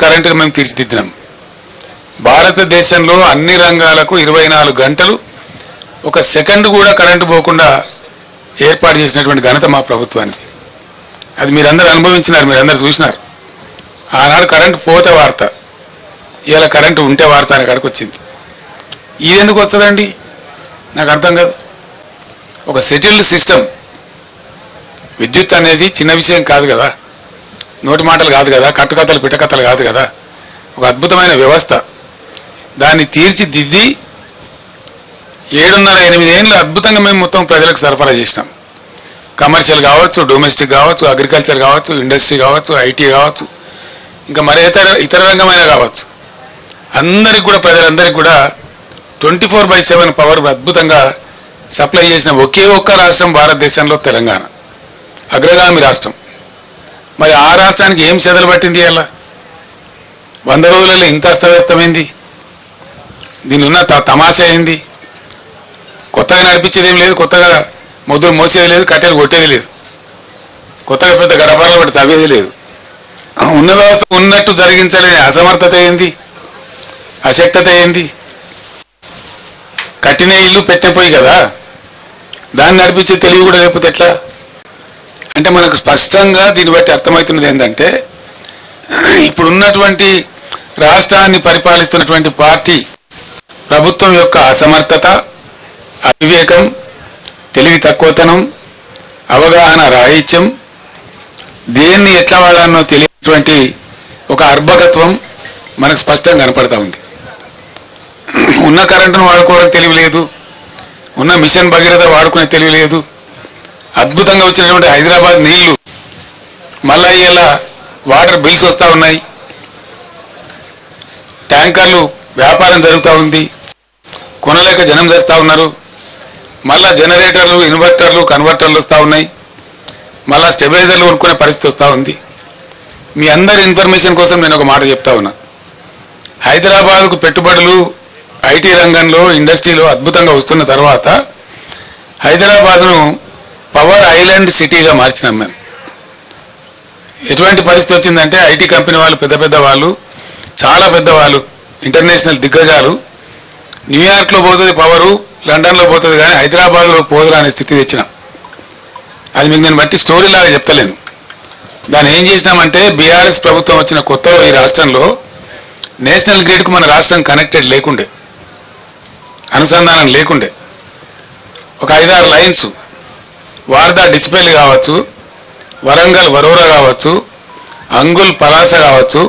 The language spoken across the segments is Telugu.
కరెంటుగా మేము తీర్చిదిద్దినాం. భారతదేశంలో అన్ని రంగాలకు 24 గంటలు ఒక సెకండ్ కూడా కరెంటు పోకుండా ఏర్పాటు చేసినటువంటి ఘనత మా ప్రభుత్వానికి. అది మీరందరూ అనుభవించినారు, మీరందరూ చూసినారు. ఆనాడు కరెంటు పోతే వార్త, ఇవాళ కరెంటు ఉంటే వార్త అనే కాడికి వచ్చింది. ఇది ఎందుకు వస్తుందండి నాకు అర్థం కాదు. ఒక సెటిల్డ్ సిస్టమ్. విద్యుత్ అనేది చిన్న విషయం కాదు కదా, నోటి మాటలు కాదు కదా, కట్టుకథలు పిట్టకథలు కాదు కదా. ఒక అద్భుతమైన వ్యవస్థ. దాన్ని తీర్చిదిద్ది 7.5-8 ఏళ్ళు అద్భుతంగా మేము మొత్తం ప్రజలకు సరఫరా చేసినాం. కమర్షియల్ కావచ్చు, డొమెస్టిక్ కావచ్చు, అగ్రికల్చర్ కావచ్చు, ఇండస్ట్రీ కావచ్చు, ఐటీ కావచ్చు, ఇంకా మరి ఇతర రంగమైన కావచ్చు. అందరికి కూడా, ప్రజలందరికీ కూడా 24/7 పవర్ అద్భుతంగా సప్లై చేసిన ఒకే ఒక్క రాష్ట్రం భారతదేశంలో తెలంగాణ, అగ్రగామి రాష్ట్రం. మరి ఆ రాష్ట్రానికి ఏం చెదలు పట్టింది? అలా 100 రోజులలో ఇంత అస్తవ్యస్తమైంది. దీని ఉన్న తమాషా ఏంది? కొత్తగా నడిపించేది ఏం లేదు, కొత్తగా మొద్దులు మోసేది లేదు, కట్టెలు కొట్టేది లేదు, కొత్తగా పెద్ద గడపడలు పట్టి తవ్వేది లేదు. ఉన్న వ్యవస్థ ఉన్నట్టు జరిగించలేని అసమర్థత ఏంది, అశక్తత ఏంది? కట్టిన ఇల్లు పెట్టిపోయి కదా, దాన్ని నడిపించే తెలివి కూడా లేకపోతే ఎట్లా? అంటే మనకు స్పష్టంగా దీన్ని బట్టి అర్థమవుతున్నది ఏంటంటే, ఇప్పుడున్నటువంటి రాష్ట్రాన్ని పరిపాలిస్తున్నటువంటి పార్టీ ప్రభుత్వం యొక్క అసమర్థత, అవివేకం, తెలివి తక్కువతనం, అవగాహన రాహిత్యం, దేన్ని ఎట్లా వాడాలనో తెలియనటువంటి ఒక అర్భకత్వం మనకు స్పష్టంగా కనపడతా ఉంది. ఉన్న కరెంటును వాడుకోవడం తెలివి లేదు, ఉన్న మిషన్ భగీరథ వాడుకునే తెలివి లేదు. అద్భుతంగా వచ్చినటువంటి హైదరాబాద్ నీళ్లు మళ్ళా ఇలా వాటర్ బిల్స్ వస్తూ ఉన్నాయి, ట్యాంకర్లు వ్యాపారం జరుగుతూ ఉంది, కొనలేక జనం చేస్తూ ఉన్నారు. మళ్ళా జనరేటర్లు, ఇన్వర్టర్లు, కన్వర్టర్లు వస్తూ ఉన్నాయి, మళ్ళా స్టెబిలైజర్లు కొనుక్కునే పరిస్థితి వస్తూ ఉంది. మీ అందరి ఇన్ఫర్మేషన్ కోసం నేను ఒక మాట చెప్తా ఉన్నా. హైదరాబాద్కు పెట్టుబడులు ఐటీ రంగంలో, ఇండస్ట్రీలో అద్భుతంగా వస్తున్న తర్వాత హైదరాబాద్ను పవర్ ఐలాండ్ సిటీగా మార్చినాం మేము. ఎటువంటి పరిస్థితి వచ్చిందంటే, ఐటీ కంపెనీ వాళ్ళు, పెద్ద పెద్ద వాళ్ళు, చాలా పెద్దవాళ్ళు, ఇంటర్నేషనల్ దిగ్గజాలు, న్యూయార్క్లో పోతుంది పవరు, లండన్లో పోతుంది, కానీ హైదరాబాద్లో పోదురా అనే స్థితి తెచ్చినాం. అది మీకు నేను బట్టి స్టోరీ లాగా చెప్తలేను. దాన్ని ఏం చేసినామంటే, బీఆర్ఎస్ ప్రభుత్వం వచ్చిన కొత్తలో ఈ రాష్ట్రంలో నేషనల్ గ్రిడ్కు మన రాష్ట్రం కనెక్టెడ్ లేకుండే, అనుసంధానం లేకుండే. ఒక 5-6 లైన్స్, వార్దా డిచ్పల్లి కావచ్చు, వరంగల్ వరోరా కావచ్చు, అంగుల్ పలాస కావచ్చు,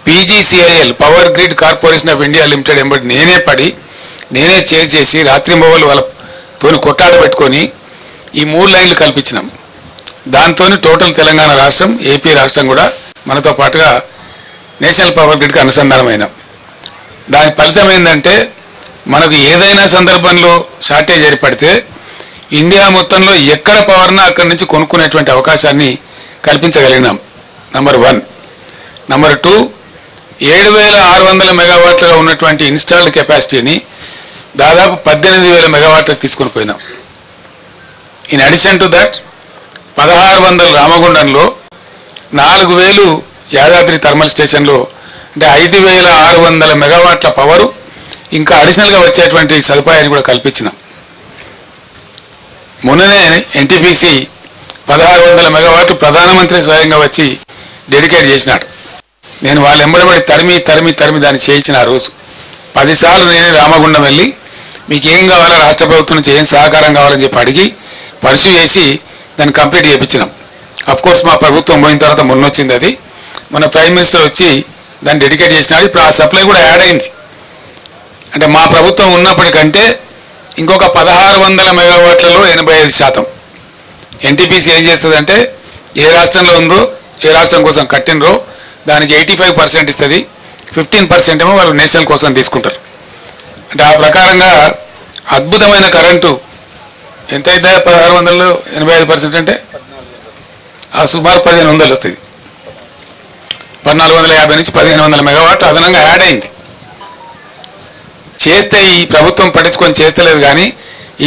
PGCIL power grid corporation of India limited ఎంబడి నేనే పడి, నేనే చేసి రాత్రింబవళ్ళు వాళ్ళతో కొట్లాట పెట్టుకొని ఈ 3 లైన్లు కల్పించినాం. దాంతో టోటల్ తెలంగాణ రాష్ట్రం, ఏపీ రాష్ట్రం కూడా మనతో పాటుగా నేషనల్ పవర్ గ్రిడ్కి అనుసంధానమైనాం. దాని ఫలితం ఏంటంటే, మనకు ఏదైనా సందర్భంలో షార్టేజ్ ఏర్పడితే ఇండియా మొత్తంలో ఎక్కడ పవర్నా అక్కడి నుంచి కొనుక్కునేటువంటి అవకాశాన్ని కల్పించగలిగినాం. నంబర్ 1. నంబర్ 2, 7,600 మెగావాట్లుగా ఉన్నటువంటి ఇన్స్టాల్డ్ కెపాసిటీని దాదాపు 18,000 మెగావాట్లకు తీసుకుని పోయినాం. In addition to that 1,600 రామగుండంలో, 4,000 Yadadri thermal స్టేషన్లో, అంటే 5,600 మెగావాట్ల పవరు ఇంకా అడిషనల్గా వచ్చేటువంటి సదుపాయాన్ని కూడా కల్పించినాం. మొన్ననే ఎన్టీపీసీ 1,600 మెగావాట్లు ప్రధానమంత్రి స్వయంగా వచ్చి డెడికేట్ చేసినాడు. నేను వాళ్ళు ఎంబడబడి తరిమి దాన్ని చేయించిన ఆ రోజు 10 సార్లు నేనే రామగుండం వెళ్ళి మీకు ఏం కావాలో, రాష్ట్ర ప్రభుత్వం నుంచి ఏం సహకారం కావాలని చెప్పి అడిగి పర్సూ చేసి దాన్ని కంప్లీట్ చేయించినాం. అఫ్కోర్స్ మా ప్రభుత్వం పోయిన తర్వాత మొన్న వచ్చింది అది, మన ప్రైమ్ మినిస్టర్ వచ్చి దాన్ని డెడికేట్ చేసినాడు. ఇప్పుడు ఆ సప్లై కూడా యాడ్ అయింది. అంటే మా ప్రభుత్వం ఉన్నప్పటికంటే ఇంకొక 1,600 మెగావాట్లలో 85%. ఎన్టీపీసీ ఏం చేస్తుందంటే, ఏ రాష్ట్రంలో ఉందో, ఏ రాష్ట్రం కోసం కట్టినరో దానికి 85% ఇస్తుంది, 15% ఏమో వాళ్ళు నేషనల్ కోసం తీసుకుంటారు. అంటే ఆ ప్రకారంగా అద్భుతమైన కరెంటు ఎంత అయితే 1,600లో 85% అంటే ఆ సుమారు 1,500 వస్తుంది. 1,450 నుంచి 1,500 మెగావాట్లు అదనంగా యాడ్ అయింది. చేస్తే ఈ ప్రభుత్వం పట్టించుకొని చేస్తలేదు, కానీ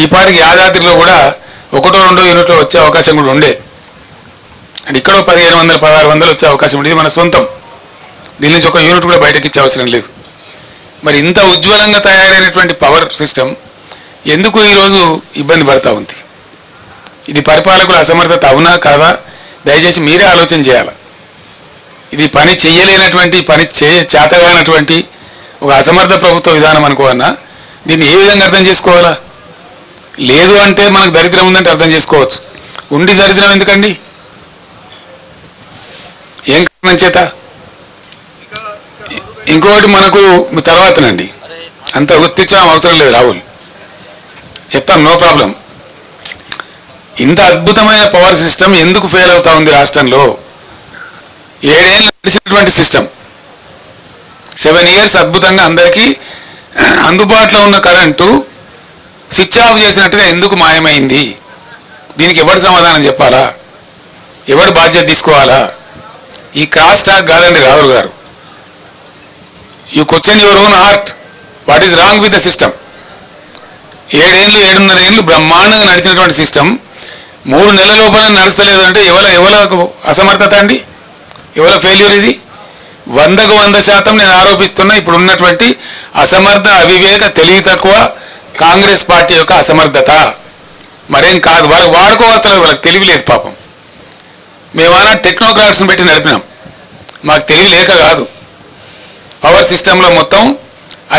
ఈ పాటికి యాదాద్రిలో కూడా 1-2 యూనిట్లు వచ్చే అవకాశం కూడా ఉండే. అంటే ఇక్కడ 1,500, 1,600 వచ్చే అవకాశం ఉండేది మన సొంతం. దీని నుంచి ఒక యూనిట్ కూడా బయటకి ఇచ్చే అవసరం లేదు. మరి ఇంత ఉజ్వలంగా తయారైనటువంటి పవర్ సిస్టమ్ ఎందుకు ఈరోజు ఇబ్బంది పడతా ఉంది? ఇది పరిపాలకుల అసమర్థత అవునా కాదా? దయచేసి మీరే ఆలోచన చేయాలి. ఇది పని చేయలేనటువంటి, పని చేతగానటువంటి ఒక అసమర్థ ప్రభుత్వ విధానం అనుకోవన్నా దీన్ని ఏ విధంగా అర్థం చేసుకోవాలా? లేదు అంటే మనకు దరిద్రం ఉందంటే అర్థం చేసుకోవచ్చు. ఉండి దరిద్రం ఎందుకండి? ఏం కారణం చేత? ఇంకోటి మనకు తర్వాతనండి, అంత గుర్తించడం అవసరం లేదు రాహుల్, చెప్తాను, నో ప్రాబ్లం. ఇంత అద్భుతమైన పవర్ సిస్టమ్ ఎందుకు ఫెయిల్ అవుతా ఉంది రాష్ట్రంలో? 7 ఏళ్ళు నడిచినటువంటి సిస్టమ్, 7 years అద్భుతంగా అందరికీ అందుబాటులో ఉన్న కరెంటు స్విచ్ ఆఫ్ చేసినట్టుగా ఎందుకు మాయమైంది? దీనికి ఎవరు సమాధానం చెప్పాలా? ఎవరు బాధ్యత తీసుకోవాలా? ఈ క్రాస్ టాక్ కాదండి రాహుల్ గారు. You question your own heart, what is wrong with the system? 7 ఏళ్ళు 7.5 ఏళ్ళు బ్రహ్మాండంగా నడిచినటువంటి సిస్టమ్ 3 నెలల లోపల నడుస్తలేదు అంటే ఎవరికి అసమర్థత అండి? ఎవరి ఫెయిల్యూర్ ఇది? 100కు 100% నేను ఆరోపిస్తున్నా ఇప్పుడు ఉన్నటువంటి అసమర్థ, అవివేక, తెలివి తక్కువ కాంగ్రెస్ పార్టీ యొక్క అసమర్థత, మరేం కాదు. వాళ్ళకి వాడుకోవట్లేదు, వాళ్ళకి తెలివి లేదు పాపం. మేమన్నా టెక్నోక్రాట్స్ని పెట్టి నడిపినాం, మాకు తెలివి లేక కాదు. పవర్ సిస్టంలో మొత్తం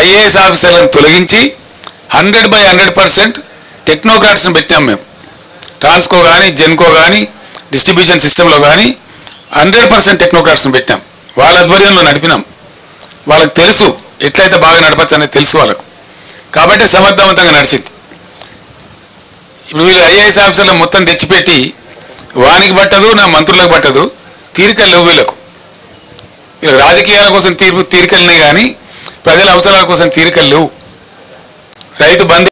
ఐఏఎస్ ఆఫీసర్లను తొలగించి 100% టెక్నోక్రాట్స్ని పెట్టాం మేము. ట్రాన్స్కో కానీ, జెన్కో కానీ, డిస్ట్రిబ్యూషన్ సిస్టంలో కానీ 100% టెక్నోక్రాట్స్ని పెట్టాం. వాళ్ళ ఆధ్వర్యంలో నడిపినాం. వాళ్ళకి తెలుసు ఎట్లయితే బాగా నడపచ్చు అనేది తెలుసు వాళ్ళకు, కాబట్టి సమర్థవంతంగా నడిచింది. ఇప్పుడు వీళ్ళు ఐఏఎస్ ఆఫీసర్లు మొత్తం తెచ్చిపెట్టి వానికి పట్టదు, నా మంత్రులకు పట్టదు, తీరికలు లేవు వీళ్ళకు. వీళ్ళు రాజకీయాల కోసం తీరికలున్నాయి కానీ ప్రజల అవసరాల కోసం తీరికలు లేవు. రైతు బంధు